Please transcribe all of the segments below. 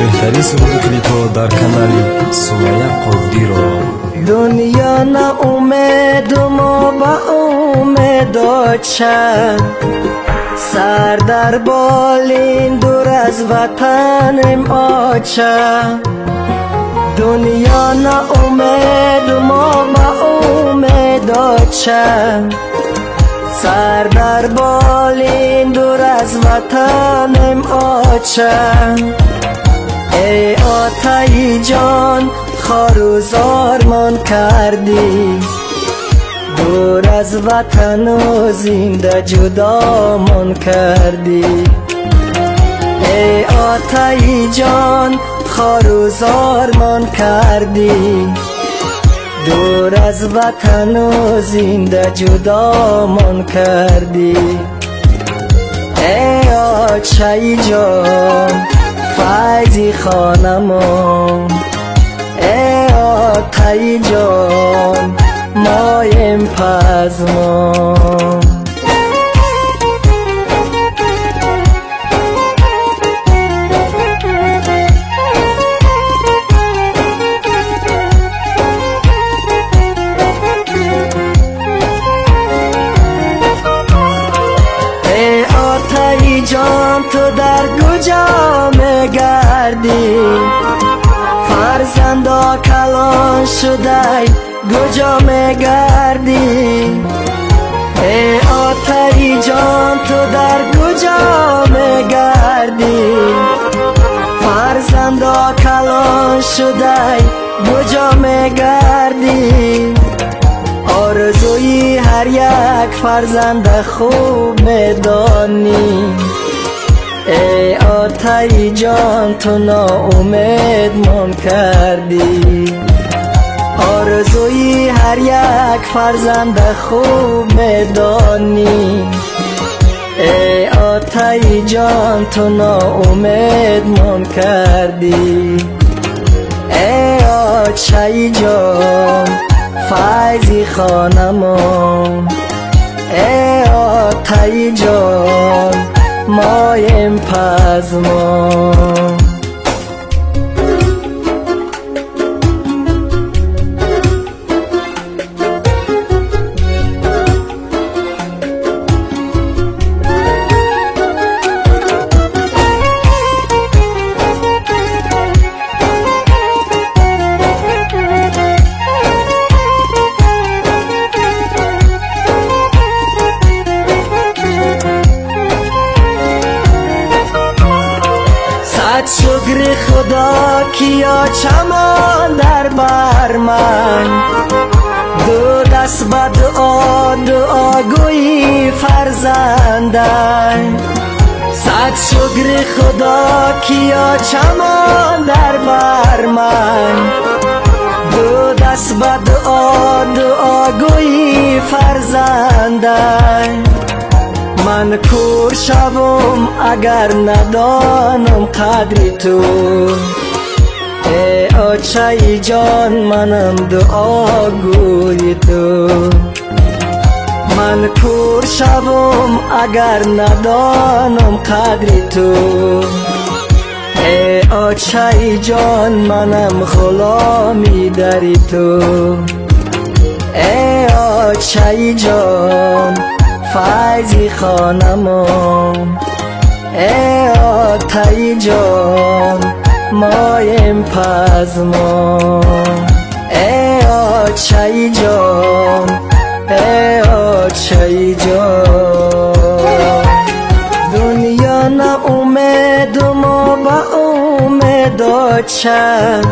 بهترین سرود کلیپو در کانال سمیه قدیرو. دنیا نه امید و ما با امید چند، سر در بالین دور از وطنم آچه. دنیا نه امید و ما با امید چند، سر در بالین دور از وطنم آچه. ای آتای جان خار و زارمان کردی، دور از وطن و زنده جدامان کردی. ای آتای جان خار و زارمان کردی، دور از وطن و زنده جدامان کردی. ای آتای جان فیضی خانمان، ای آتای جان مایم پزمان. ای آتای جان تو در کجا میگردی؟ فرزندا کلان شده کجا میگردی؟ ای آتای جان تو در کجا میگردی؟ فرزندا کلان شده کجا میگردی؟ آرزوی هر یک فرزند خوب میدانی. ای آتای جان تو ناامید من کردی، آرزوی هر یک فرزند خوب میدانی. ای آتای جان تو ناامید من کردی. ای آتای جان فیضی خانمان، ای آتای جان مایم پزمان. شکر خدا کیا چمان در بر من، دو دست به دعا دعا گویی فرزندن. صد شکر خدا کیا چمان در بر من، دو دست به دعا دعا گویی فرزندن. من کور شوم اگر ندانم قدر تو، ای آتای جان منم دعا گوی تو. من کور شوم اگر ندانم قدر تو، ای آتای جان منم غلامی در تو. ای آتای جان فیضی خانمان، ای آتای جان مایم پزمان. ای آتای جان، ای آتای جان. دنیا نه امید و ما با امید چند،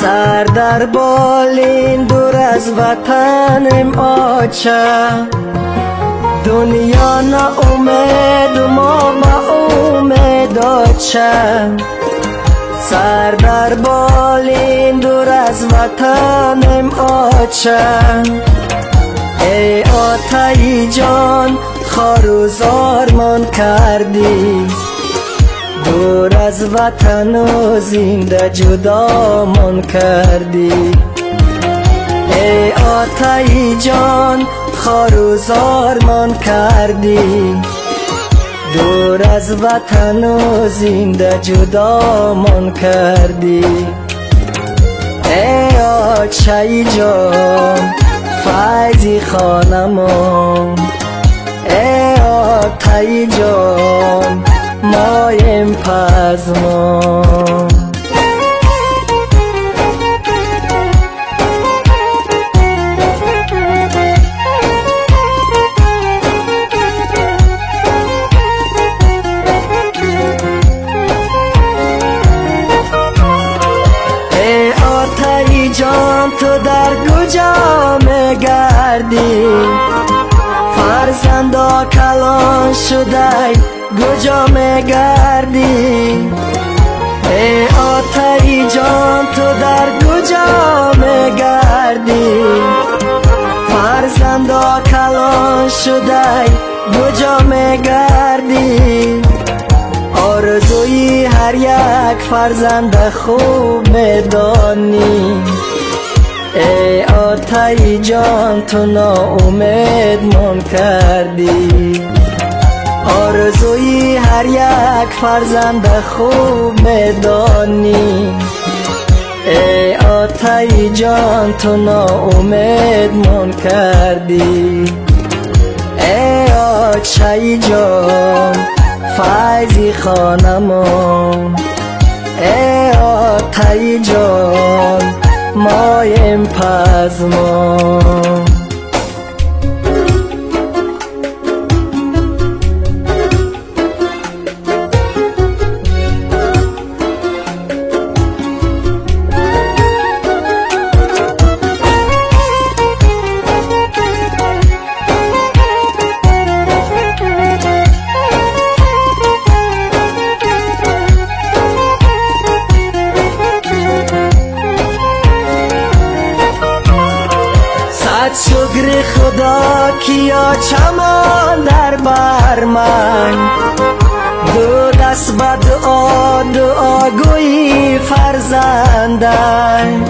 سر در بالین دور از وطنم آچه. دنیا نه امید و ما با امید چند، سر در بالین دور از وطنم آچه. ای آتای جان خار و زارمان کردی، دور از وطن و زنده جدامان کردی. ای آتای جان خار و زارمان کردی، دور از وطن و زنده جدامان کردی. ای آتشی جان فیضی خانمان، ای آتشی جان مایم پزمان. جان تو در کجا میگردی؟ فرزندا کلان شده کجا میگردی؟ ای آتشی جان تو در کجا میگردی؟ فرزندا کلان شده کجا میگردی؟ آرزوی هر یک فرزند خوب میدانی. ای آتشی جان تو ناامید من کردی. آرزوی هر یک فرزند خوب میدانی. ای آتشی جان تو ناامید من کردی. ای آتشی جان فیضی خانمان، ای آتشی جان مایم پزمان. شکر خدا کیا چمان در بر من، دو دست به دعا دعا گویی فرزندن.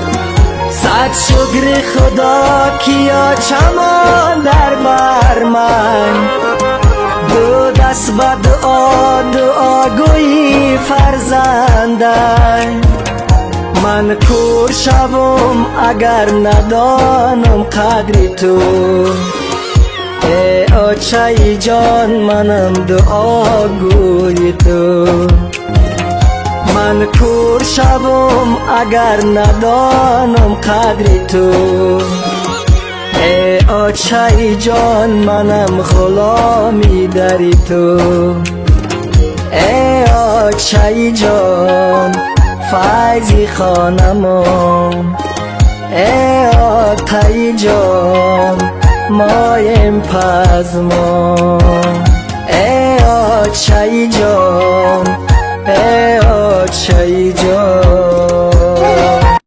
صد شکر خدا کیا چمان در بر من، دو دست به دعا دعا گویی فرزندن. من کور شوم اگر ندانم قدر تو. ای آتشی جان منم دعا گوی تو. من کور شوم اگر ندانم قدر تو. ای آتشی جان منم غلامی دری تو. ای آتشی جان فیضی خانمان، ای آتشی جان مایم پزمان. ای آتشی جان